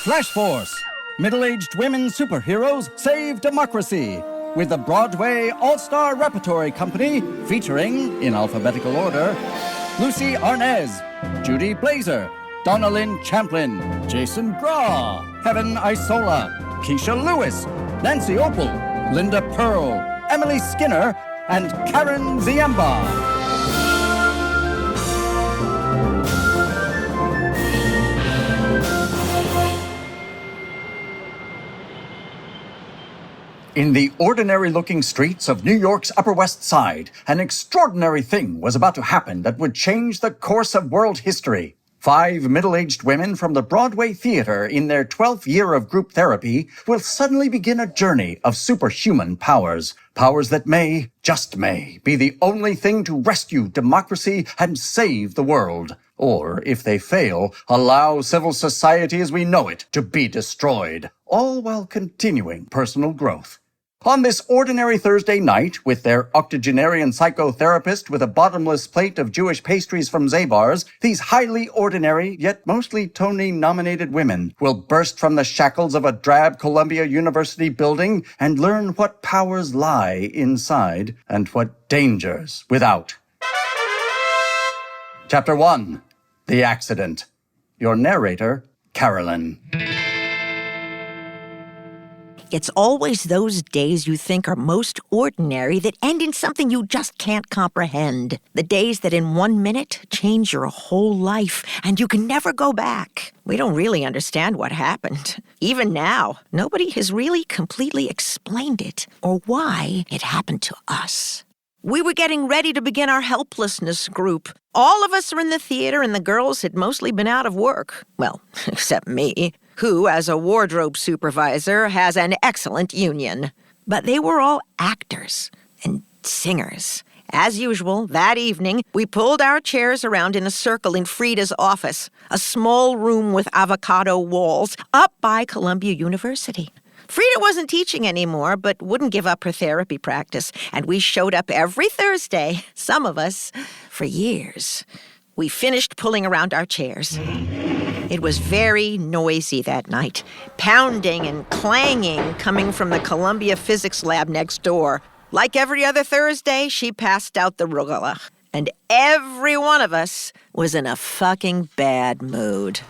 Flash Force. Middle-aged women superheroes save democracy with the Broadway All-Star Repertory Company featuring, in alphabetical order, Lucie Arnaz, Judy Blazer, Donna Lynne Champlin, Jason Graae, Kevin Isola, Kecia Lewis, Nancy Opel, Linda Purl, Emily Skinner, and Karen Ziemba. In the ordinary-looking streets of New York's Upper West Side, an extraordinary thing was about to happen that would change the course of world history. 5 middle-aged women from the Broadway Theater in their 12th year of group therapy will suddenly begin a journey of superhuman powers. Powers that may, just may, be the only thing to rescue democracy and save the world. Or, if they fail, allow civil society as we know it to be destroyed, all while continuing personal growth. On this ordinary Thursday night, with their octogenarian psychotherapist with a bottomless plate of Jewish pastries from Zabar's, these highly ordinary, yet mostly Tony-nominated women will burst from the shackles of a drab Columbia University building and learn what powers lie inside and what dangers without. Chapter 1. The Accident. Your narrator, Carolyn. It's always those days you think are most ordinary that end in something you just can't comprehend. The days that in 1 minute change your whole life and you can never go back. We don't really understand what happened. Even now, nobody has really completely explained it or why it happened to us. We were getting ready to begin our helplessness group. All of us are in the theater and the girls had mostly been out of work. Well, except me, who, as a wardrobe supervisor, has an excellent union. But they were all actors and singers. As usual, that evening, we pulled our chairs around in a circle in Frida's office, a small room with avocado walls up by Columbia University. Frida wasn't teaching anymore, but wouldn't give up her therapy practice, and we showed up every Thursday, some of us, for years. We finished pulling around our chairs. It was very noisy that night, pounding and clanging coming from the Columbia physics lab next door. Like every other Thursday, she passed out the rugula, and every one of us was in a fucking bad mood.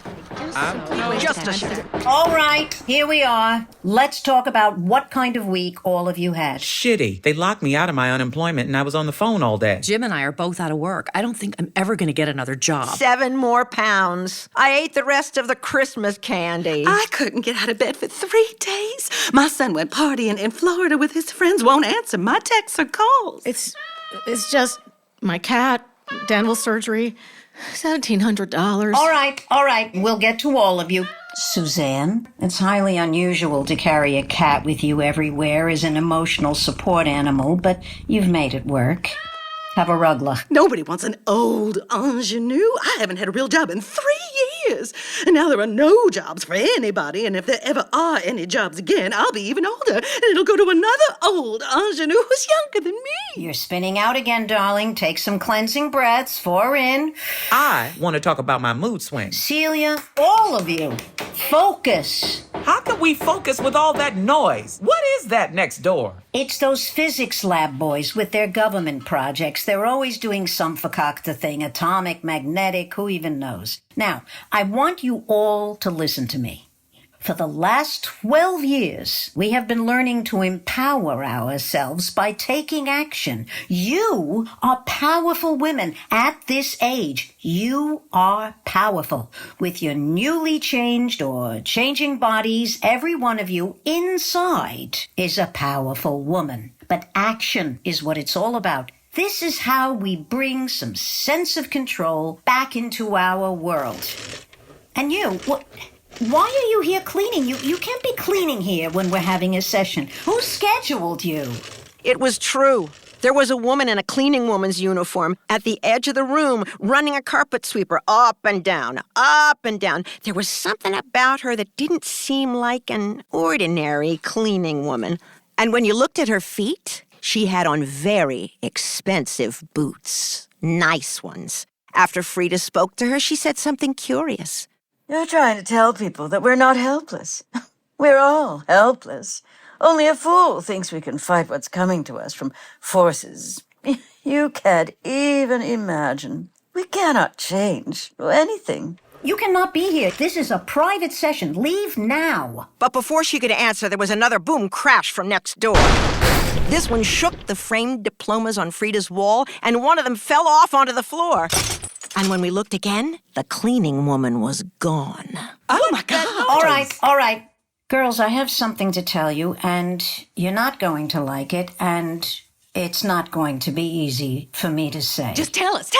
Just a second. All right, here we are. Let's talk about what kind of week all of you had. Shitty. They locked me out of my unemployment and I was on the phone all day. Jim and I are both out of work. I don't think I'm ever going to get another job. 7 more pounds. I ate the rest of the Christmas candy. I couldn't get out of bed for 3 days. My son went partying in Florida with his friends, won't answer my texts or calls. It's just my cat, dental surgery, $1,700. All right. We'll get to all of you. Suzanne, it's highly unusual to carry a cat with you everywhere as an emotional support animal, but you've made it work. Have a rugla. Nobody wants an old ingenue. I haven't had a real job in 3 years. And now there are no jobs for anybody. And if there ever are any jobs again, I'll be even older. And it'll go to another old ingenue who's younger than me. You're spinning out again, darling. Take some cleansing breaths. 4 in. I want to talk about my mood swings. Celia, all of you, focus. How could we focus with all that noise? What is that next door? It's those physics lab boys with their government projects. They're always doing some fakakta thing, atomic, magnetic, who even knows. Now, I want you all to listen to me. For the last 12 years, we have been learning to empower ourselves by taking action. You are powerful women at this age. You are powerful. With your newly changed or changing bodies, every one of you inside is a powerful woman. But action is what it's all about. This is how we bring some sense of control back into our world. And you, why are you here cleaning? You can't be cleaning here when we're having a session. Who scheduled you? It was true. There was a woman in a cleaning woman's uniform at the edge of the room running a carpet sweeper up and down, up and down. There was something about her that didn't seem like an ordinary cleaning woman. And when you looked at her feet, she had on very expensive boots. Nice ones. After Frida spoke to her, she said something curious. You're trying to tell people that we're not helpless. We're all helpless. Only a fool thinks we can fight what's coming to us from forces you can't even imagine. We cannot change anything. You cannot be here. This is a private session. Leave now. But before she could answer, there was another boom crash from next door. This one shook the framed diplomas on Frida's wall, and one of them fell off onto the floor. And when we looked again, the cleaning woman was gone. Oh, my God. All right. Girls, I have something to tell you, and you're not going to like it, and it's not going to be easy for me to say. Just tell us.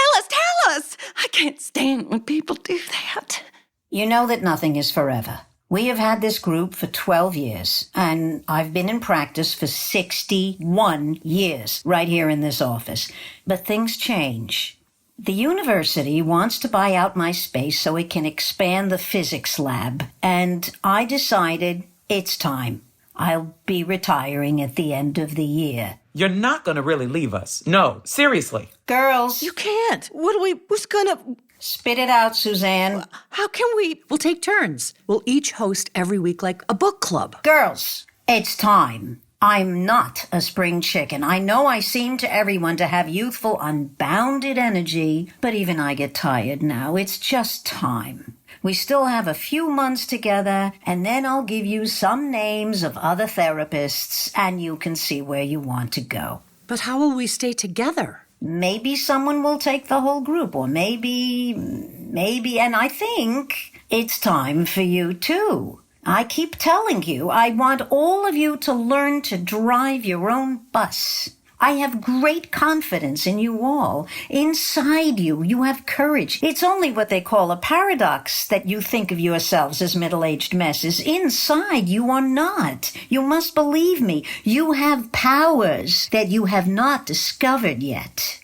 I can't stand when people do that. You know that nothing is forever. We have had this group for 12 years, and I've been in practice for 61 years right here in this office. But things change. The university wants to buy out my space so it can expand the physics lab, and I decided it's time. I'll be retiring at the end of the year. You're not going to really leave us. No, seriously. Girls, You can't. Who's gonna... spit it out, Suzanne. How can we... We'll take turns. We'll each host every week like a book club. Girls, it's time. I'm not a spring chicken. I know I seem to everyone to have youthful, unbounded energy, but even I get tired now. It's just time. We still have a few months together, and then I'll give you some names of other therapists, and you can see where you want to go. But how will we stay together? Maybe someone will take the whole group, or maybe, and I think it's time for you too. I keep telling you, I want all of you to learn to drive your own bus. I have great confidence in you all. Inside you, you have courage. It's only what they call a paradox that you think of yourselves as middle-aged messes. Inside, you are not. You must believe me. You have powers that you have not discovered yet.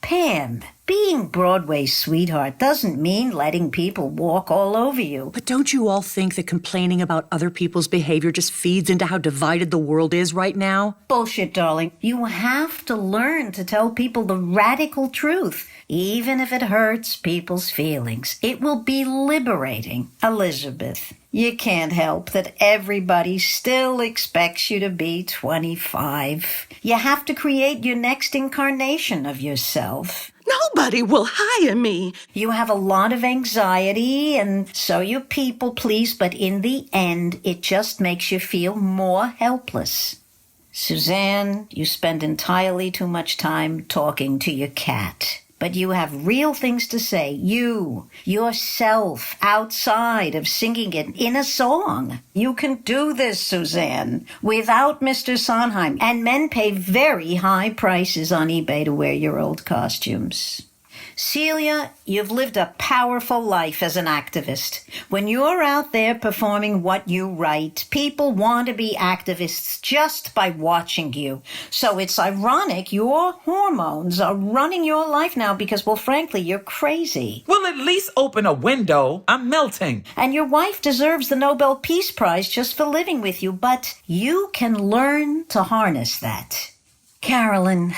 Pam, being Broadway's sweetheart doesn't mean letting people walk all over you. But don't you all think that complaining about other people's behavior just feeds into how divided the world is right now? Bullshit, darling. You have to learn to tell people the radical truth, even if it hurts people's feelings. It will be liberating. Elizabeth, you can't help that everybody still expects you to be 25. You have to create your next incarnation of yourself. Nobody will hire me. You have a lot of anxiety, and so you people please, but in the end, it just makes you feel more helpless. Suzanne, you spend entirely too much time talking to your cat. But you have real things to say, yourself, outside of singing it in a song. You can do this, Suzanne, without Mr. Sondheim. And men pay very high prices on eBay to wear your old costumes. Celia, you've lived a powerful life as an activist. When you're out there performing what you write, people want to be activists just by watching you. So it's ironic your hormones are running your life now because, well, frankly, you're crazy. Well, at least open a window. I'm melting. And your wife deserves the Nobel Peace Prize just for living with you, but you can learn to harness that. Carolyn,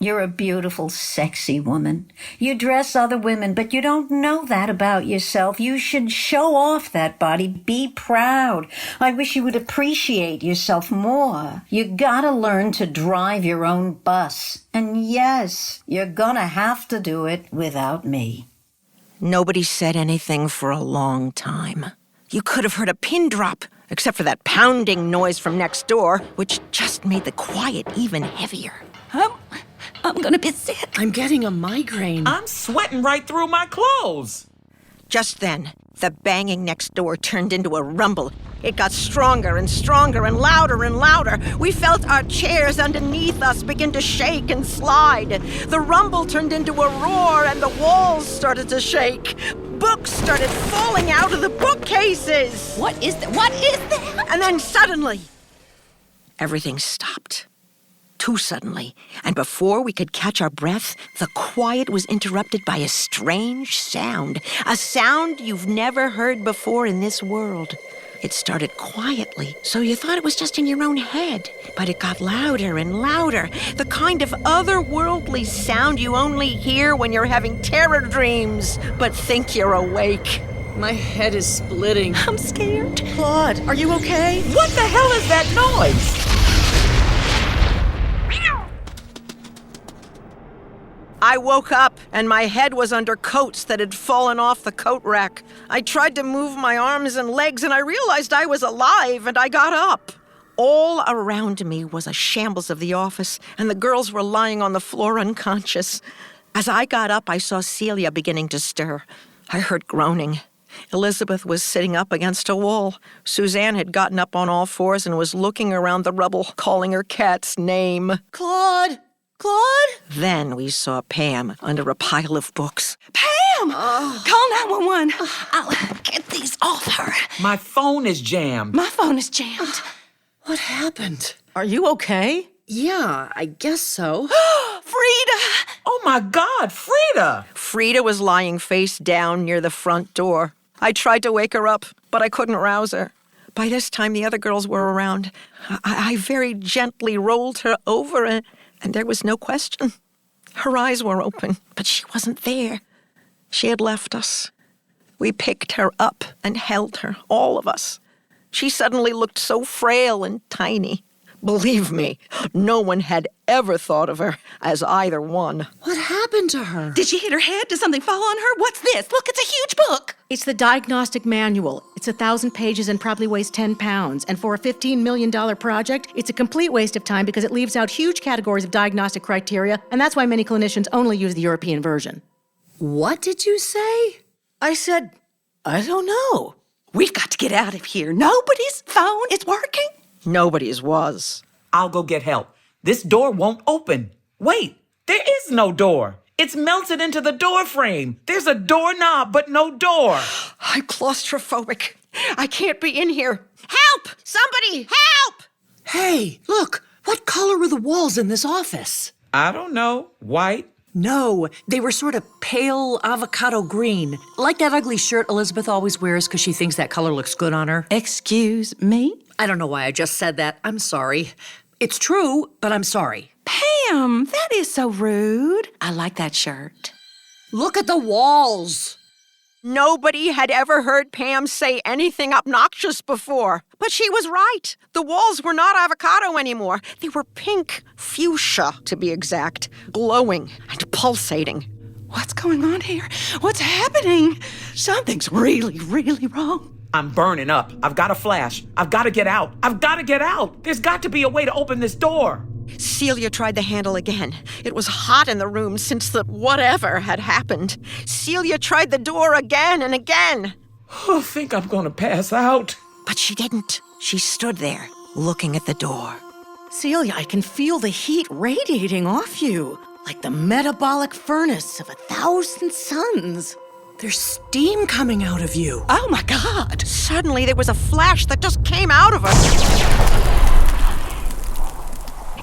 you're a beautiful, sexy woman. You dress other women, but you don't know that about yourself. You should show off that body. Be proud. I wish you would appreciate yourself more. You gotta learn to drive your own bus. And yes, you're gonna have to do it without me. Nobody said anything for a long time. You could have heard a pin drop, except for that pounding noise from next door, which just made the quiet even heavier. I'm gonna be sick. I'm getting a migraine. I'm sweating right through my clothes. Just then, the banging next door turned into a rumble. It got stronger and stronger and louder and louder. We felt our chairs underneath us begin to shake and slide. The rumble turned into a roar and the walls started to shake. Books started falling out of the bookcases. What is that? And then suddenly, everything stopped. Too suddenly, and before we could catch our breath, the quiet was interrupted by a strange sound. A sound you've never heard before in this world. It started quietly, so you thought it was just in your own head. But it got louder and louder, the kind of otherworldly sound you only hear when you're having terror dreams, but think you're awake. My head is splitting. I'm scared. Claude, are you okay? What the hell is that noise? I woke up, and my head was under coats that had fallen off the coat rack. I tried to move my arms and legs, and I realized I was alive, and I got up. All around me was a shambles of the office, and the girls were lying on the floor unconscious. As I got up, I saw Celia beginning to stir. I heard groaning. Elizabeth was sitting up against a wall. Suzanne had gotten up on all fours and was looking around the rubble, calling her cat's name. Claude? Claude? Then we saw Pam under a pile of books. Pam! Call 911. I'll get these off her. My phone is jammed. My phone is jammed. What happened? Are you okay? Yeah, I guess so. Frida! Oh my God, Frida! Frida was lying face down near the front door. I tried to wake her up, but I couldn't rouse her. By this time, the other girls were around. I very gently rolled her over, and there was no question. Her eyes were open, but she wasn't there. She had left us. We picked her up and held her, all of us. She suddenly looked so frail and tiny. Believe me, no one had ever thought of her as either one. What happened to her? Did she hit her head? Did something fall on her? What's this? Look, it's a huge book. It's the diagnostic manual. It's 1,000 pages and probably weighs 10 pounds. And for a $15 million project, it's a complete waste of time because it leaves out huge categories of diagnostic criteria, and that's why many clinicians only use the European version. What did you say? I said, I don't know. We've got to get out of here. Nobody's phone is working. Nobody's was. I'll go get help. This door won't open. Wait, there is no door. It's melted into the door frame. There's a doorknob, but no door. I'm claustrophobic. I can't be in here. Help! Somebody, help! Hey, look, what color were the walls in this office? I don't know. White? No, they were sort of pale avocado green. Like that ugly shirt Elizabeth always wears because she thinks that color looks good on her. Excuse me? I don't know why I just said that. I'm sorry. It's true, but I'm sorry. Pam, that is so rude. I like that shirt. Look at the walls. Nobody had ever heard Pam say anything obnoxious before. But she was right. The walls were not avocado anymore. They were pink, fuchsia, to be exact, glowing and pulsating. What's going on here? What's happening? Something's really, really wrong. I'm burning up. I've got a flash. I've got to get out. I've got to get out. There's got to be a way to open this door. Celia tried the handle again. It was hot in the room since the whatever had happened. Celia tried the door again and again. I think I'm going to pass out. But she didn't. She stood there, looking at the door. Celia, I can feel the heat radiating off you, like the metabolic furnace of 1,000 suns. There's steam coming out of you. Oh, my God. Suddenly, there was a flash that just came out of us.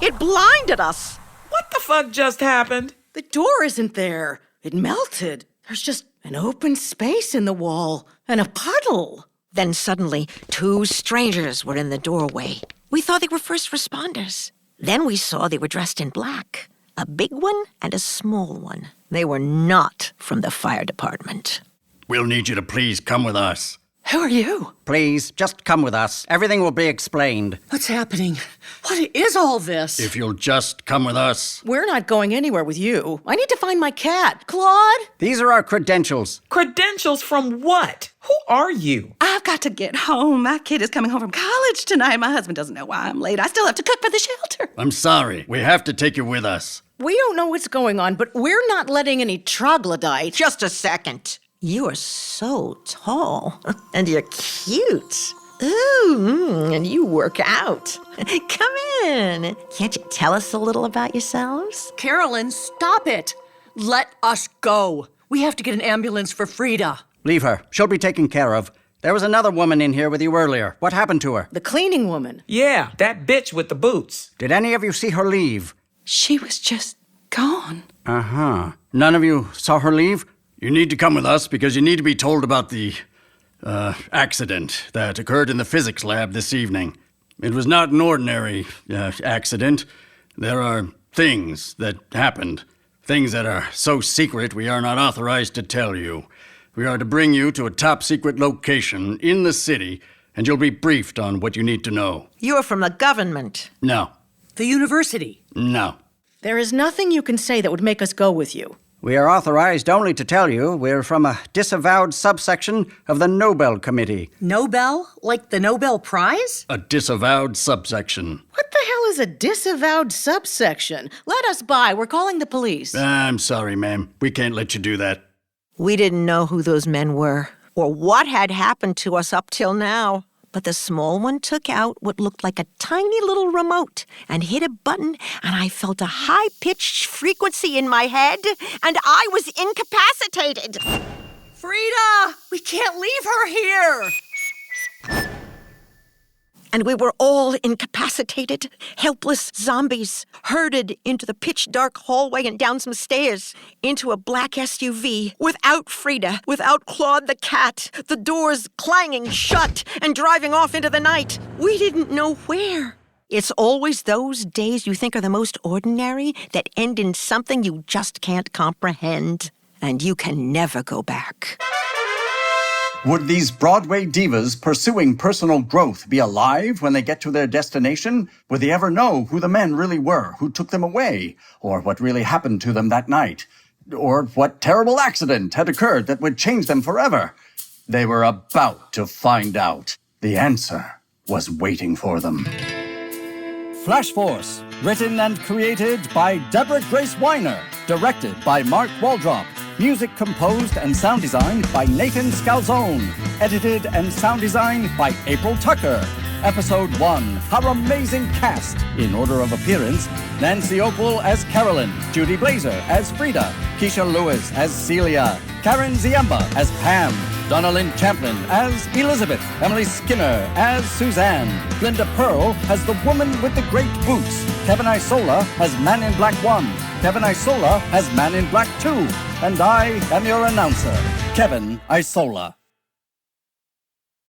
It blinded us. What the fuck just happened? The door isn't there. It melted. There's just an open space in the wall and a puddle. Then suddenly, 2 strangers were in the doorway. We thought they were first responders. Then we saw they were dressed in black. A big one and a small one. They were not from the fire department. We'll need you to please come with us. Who are you? Please, just come with us. Everything will be explained. What's happening? What is all this? If you'll just come with us. We're not going anywhere with you. I need to find my cat. Claude? These are our credentials. Credentials from what? Who are you? I've got to get home. My kid is coming home from college tonight. My husband doesn't know why I'm late. I still have to cook for the shelter. I'm sorry. We have to take you with us. We don't know what's going on, but we're not letting any troglodytes. Just a second. You are so tall, and you're cute. Ooh, and you work out. Come in. Can't you tell us a little about yourselves? Carolyn, stop it. Let us go. We have to get an ambulance for Frida. Leave her. She'll be taken care of. There was another woman in here with you earlier. What happened to her? The cleaning woman. Yeah, that bitch with the boots. Did any of you see her leave? She was just gone. Uh-huh. None of you saw her leave? You need to come with us because you need to be told about the accident that occurred in the physics lab this evening. It was not an ordinary accident. There are things that happened. Things that are so secret we are not authorized to tell you. We are to bring you to a top-secret location in the city, and you'll be briefed on what you need to know. You're from the government. No. The university. No. There is nothing you can say that would make us go with you. We are authorized only to tell you we're from a disavowed subsection of the Nobel Committee. Nobel? Like the Nobel Prize? A disavowed subsection. What the hell is a disavowed subsection? Let us by. We're calling the police. I'm sorry, ma'am. We can't let you do that. We didn't know who those men were or what had happened to us up till now. But the small one took out what looked like a tiny little remote and hit a button, and I felt a high-pitched frequency in my head, and I was incapacitated. Frida! We can't leave her here! And we were all incapacitated, helpless zombies, herded into the pitch-dark hallway and down some stairs, into a black SUV, without Frida, without Claude the cat, the doors clanging shut and driving off into the night. We didn't know where. It's always those days you think are the most ordinary that end in something you just can't comprehend. And you can never go back. Would these Broadway divas pursuing personal growth be alive when they get to their destination? Would they ever know who the men really were who took them away? Or what really happened to them that night? Or what terrible accident had occurred that would change them forever? They were about to find out. The answer was waiting for them. Flash Force, written and created by Deborah Grace Winer, directed by Mark Waldrop. Music composed and sound designed by Nathan Scalzone. Edited and sound designed by April Tucker. Episode 1, Our Amazing Cast. In order of appearance, Nancy Opel as Carolyn, Judy Blazer as Frida, Kecia Lewis as Celia, Karen Ziemba as Pam, Donna Lynne Champlin as Elizabeth, Emily Skinner as Suzanne, Linda Purl as the woman with the great boots, Kevin Isola as Man in Black 1, Kevin Isola as Man in Black 2, and I am your announcer, Kevin Isola.